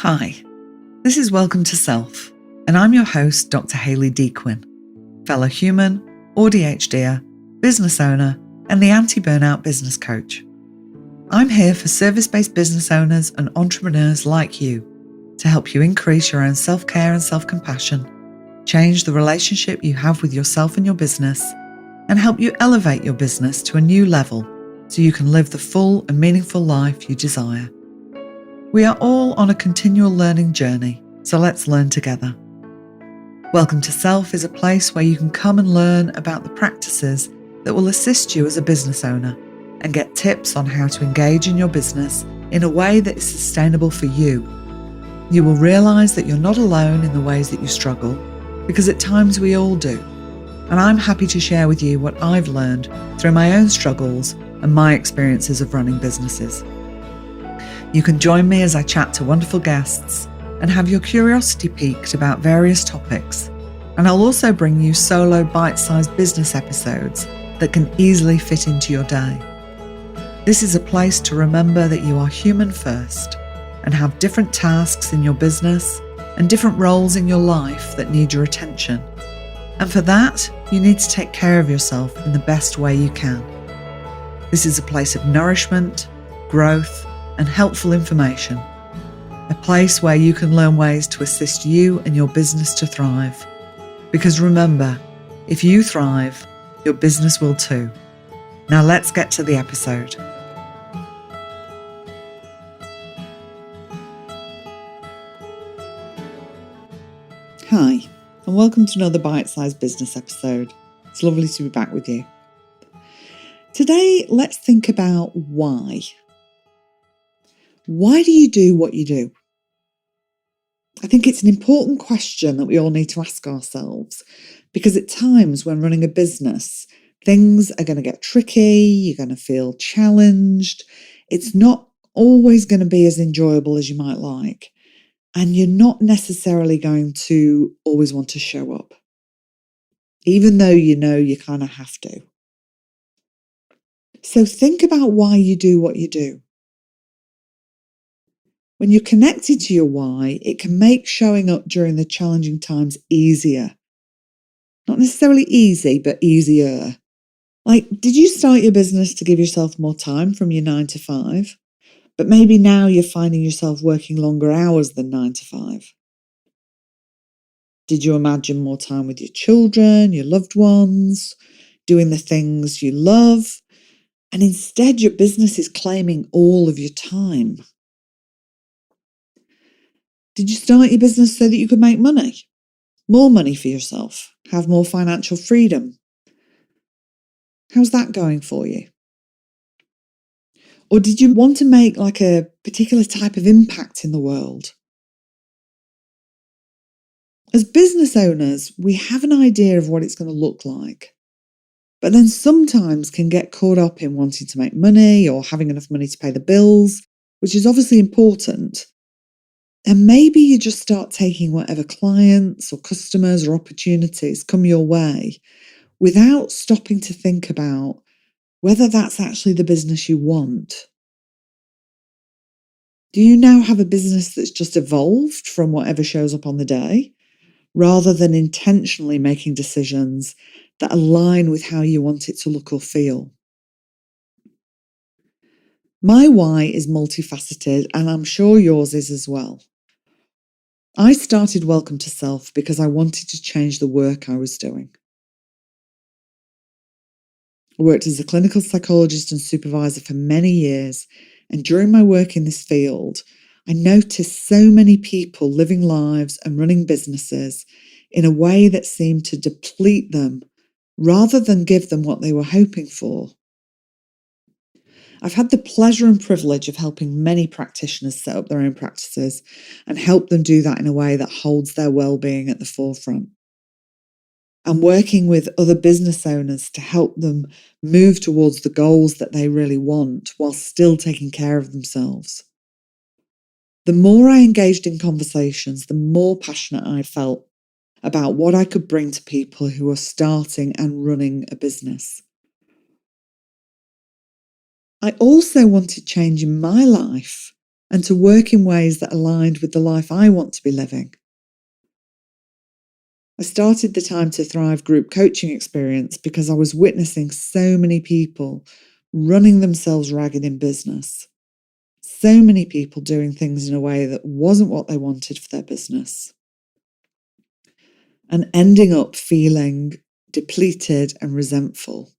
Hi, this is Welcome to Self, and I'm your host, Dr. Hayley Quinn, fellow human, ADHDer, business owner, and the anti-burnout business coach. I'm here for service-based business owners and entrepreneurs like you to help you increase your own self-care and self-compassion, change the relationship you have with yourself and your business, and help you elevate your business to a new level so you can live the full and meaningful life you desire. We are all on a continual learning journey, so let's learn together. Welcome to Self is a place where you can come and learn about the practices that will assist you as a business owner and get tips on how to engage in your business in a way that is sustainable for you. You will realise that you're not alone in the ways that you struggle, because at times we all do. And I'm happy to share with you what I've learned through my own struggles and my experiences of running businesses. You can join me as I chat to wonderful guests and have your curiosity piqued about various topics. And I'll also bring you solo bite-sized business episodes that can easily fit into your day. This is a place to remember that you are human first and have different tasks in your business and different roles in your life that need your attention. And for that, you need to take care of yourself in the best way you can. This is a place of nourishment, growth, and helpful information. A place where you can learn ways to assist you and your business to thrive. Because remember, if you thrive, your business will too. Now let's get to the episode. Hi, and welcome to another bite-sized business episode. It's lovely to be back with you. Today, let's think about why. Why do you do what you do? I think it's an important question that we all need to ask ourselves, because at times when running a business, things are going to get tricky, you're going to feel challenged, it's not always going to be as enjoyable as you might like, and you're not necessarily going to always want to show up, even though you know you kind of have to. So think about why you do what you do. When you're connected to your why, it can make showing up during the challenging times easier. Not necessarily easy, but easier. Like, did you start your business to give yourself more time from your 9 to 5? But maybe now you're finding yourself working longer hours than 9 to 5. Did you imagine more time with your children, your loved ones, doing the things you love? And instead, your business is claiming all of your time. Did you start your business so that you could make money? More money for yourself? Have more financial freedom? How's that going for you? Or did you want to make like a particular type of impact in the world? As business owners, we have an idea of what it's going to look like, but then sometimes can get caught up in wanting to make money or having enough money to pay the bills, which is obviously important. And maybe you just start taking whatever clients or customers or opportunities come your way without stopping to think about whether that's actually the business you want. Do you now have a business that's just evolved from whatever shows up on the day, rather than intentionally making decisions that align with how you want it to look or feel? My why is multifaceted, and I'm sure yours is as well. I started Welcome to Self because I wanted to change the work I was doing. I worked as a clinical psychologist and supervisor for many years, and during my work in this field, I noticed so many people living lives and running businesses in a way that seemed to deplete them rather than give them what they were hoping for. I've had the pleasure and privilege of helping many practitioners set up their own practices and help them do that in a way that holds their well-being at the forefront. I'm working with other business owners to help them move towards the goals that they really want while still taking care of themselves. The more I engaged in conversations, the more passionate I felt about what I could bring to people who are starting and running a business. I also wanted change in my life and to work in ways that aligned with the life I want to be living. I started the Time to Thrive group coaching experience because I was witnessing so many people running themselves ragged in business. So many people doing things in a way that wasn't what they wanted for their business. And ending up feeling depleted and resentful.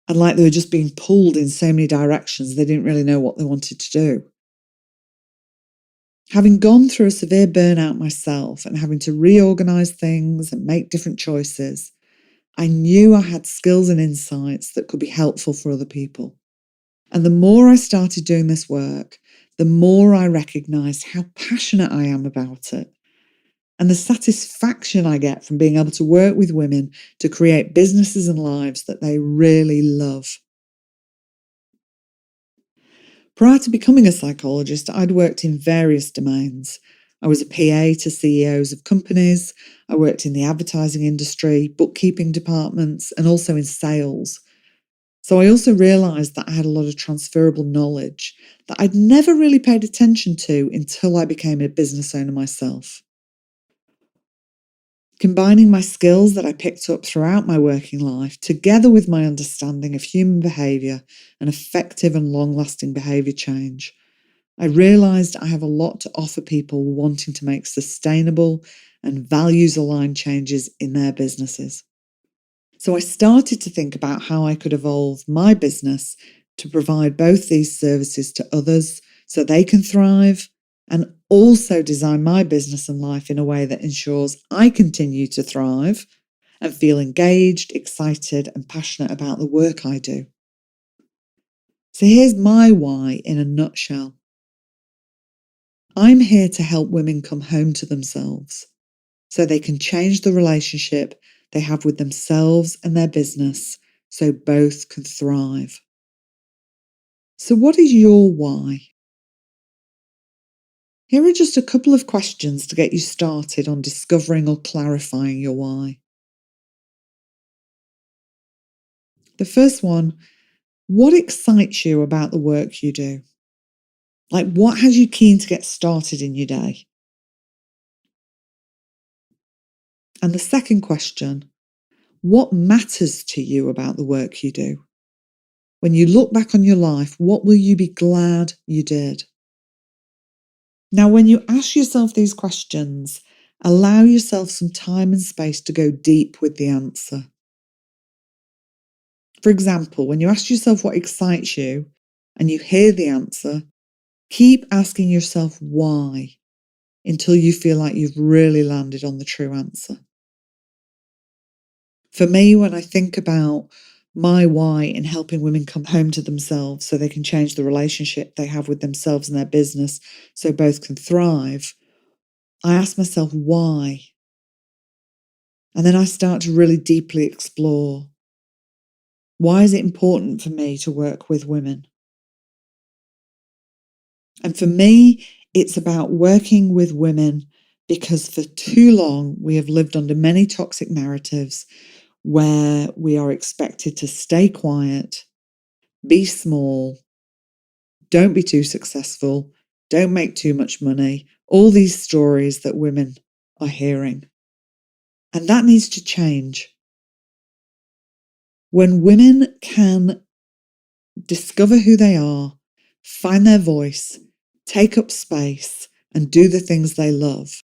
And like they were just being pulled in so many directions, they didn't really know what they wanted to do. Having gone through a severe burnout myself and having to reorganize things and make different choices, I knew I had skills and insights that could be helpful for other people. And the more I started doing this work, the more I recognized how passionate I am about it and the satisfaction I get from being able to work with women to create businesses and lives that they really love. Prior to becoming a psychologist, I'd worked in various domains. I was a PA to CEOs of companies. I worked in the advertising industry, bookkeeping departments, and also in sales. So I also realised that I had a lot of transferable knowledge that I'd never really paid attention to until I became a business owner myself. Combining my skills that I picked up throughout my working life, together with my understanding of human behaviour and effective and long-lasting behaviour change, I realised I have a lot to offer people wanting to make sustainable and values-aligned changes in their businesses. So I started to think about how I could evolve my business to provide both these services to others so they can thrive, and also design my business and life in a way that ensures I continue to thrive and feel engaged, excited, and passionate about the work I do. So here's my why in a nutshell. I'm here to help women come home to themselves so they can change the relationship they have with themselves and their business so both can thrive. So what is your why? Here are just a couple of questions to get you started on discovering or clarifying your why. The first one, what excites you about the work you do? Like, what has you keen to get started in your day? And the second question, what matters to you about the work you do? When you look back on your life, what will you be glad you did? Now, when you ask yourself these questions, allow yourself some time and space to go deep with the answer. For example, when you ask yourself what excites you and you hear the answer, keep asking yourself why until you feel like you've really landed on the true answer. For me, when I think about my why in helping women come home to themselves so they can change the relationship they have with themselves and their business so both can thrive, I ask myself why. And then I start to really deeply explore, why is it important for me to work with women? And for me, it's about working with women because for too long we have lived under many toxic narratives where we are expected to stay quiet, be small, don't be too successful, don't make too much money, all these stories that women are hearing. And that needs to change. When women can discover who they are, find their voice, take up space, and do the things they love,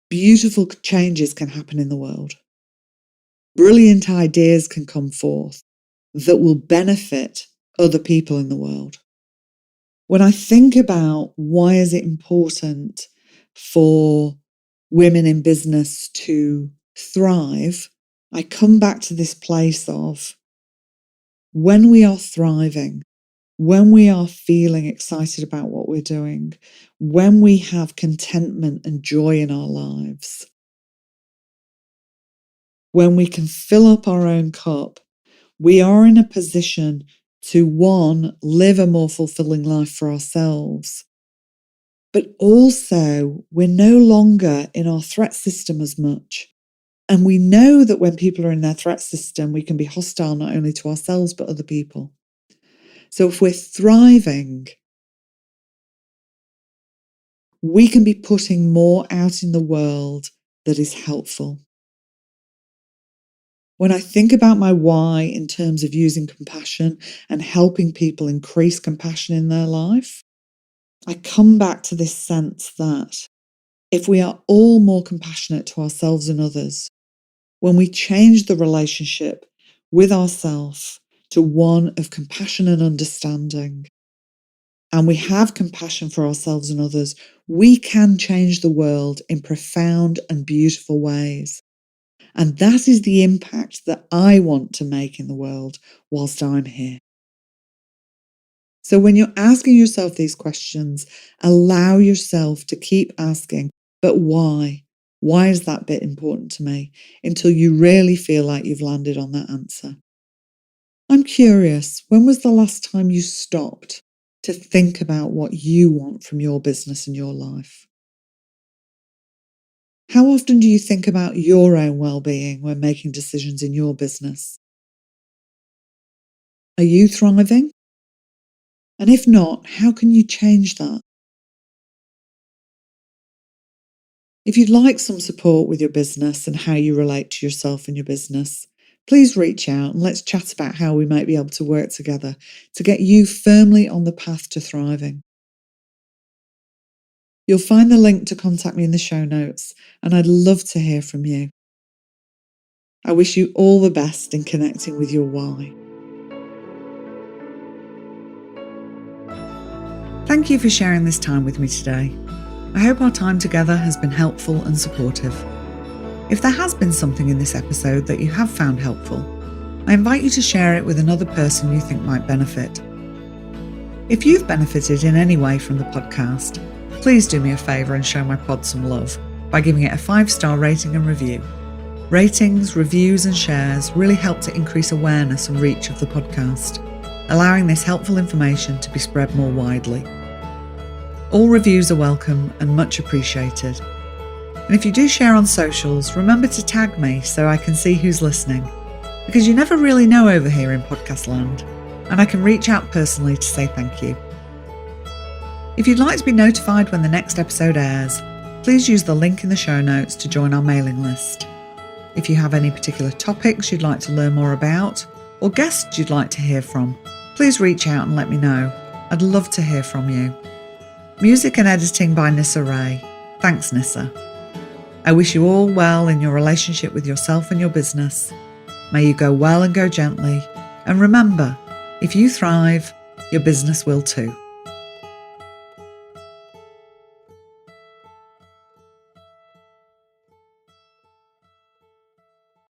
beautiful changes can happen in the world. Brilliant ideas can come forth that will benefit other people in the world. When I think about why is it important for women in business to thrive, I come back to this place of when we are thriving, when we are feeling excited about what we're doing, when we have contentment and joy in our lives, when we can fill up our own cup, we are in a position to, one, live a more fulfilling life for ourselves, but also we're no longer in our threat system as much. And we know that when people are in their threat system, we can be hostile not only to ourselves, but other people. So if we're thriving, we can be putting more out in the world that is helpful. When I think about my why in terms of using compassion and helping people increase compassion in their life, I come back to this sense that if we are all more compassionate to ourselves and others, when we change the relationship with ourselves to one of compassion and understanding, and we have compassion for ourselves and others, we can change the world in profound and beautiful ways. And that is the impact that I want to make in the world whilst I'm here. So when you're asking yourself these questions, allow yourself to keep asking, but why? Why is that bit important to me? Until you really feel like you've landed on that answer. I'm curious, when was the last time you stopped to think about what you want from your business and your life? How often do you think about your own well-being when making decisions in your business? Are you thriving? And if not, how can you change that? If you'd like some support with your business and how you relate to yourself and your business, please reach out and let's chat about how we might be able to work together to get you firmly on the path to thriving. You'll find the link to contact me in the show notes, and I'd love to hear from you. I wish you all the best in connecting with your why. Thank you for sharing this time with me today. I hope our time together has been helpful and supportive. If there has been something in this episode that you have found helpful, I invite you to share it with another person you think might benefit. If you've benefited in any way from the podcast, please do me a favour and show my pod some love by giving it a 5-star rating and review. Ratings, reviews and shares really help to increase awareness and reach of the podcast, allowing this helpful information to be spread more widely. All reviews are welcome and much appreciated. And if you do share on socials, remember to tag me so I can see who's listening, because you never really know over here in podcast land, and I can reach out personally to say thank you. If you'd like to be notified when the next episode airs, please use the link in the show notes to join our mailing list. If you have any particular topics you'd like to learn more about, or guests you'd like to hear from, please reach out and let me know. I'd love to hear from you. Music and editing by Nissa Ray. Thanks, Nissa. I wish you all well in your relationship with yourself and your business. May you go well and go gently. And remember, if you thrive, your business will too.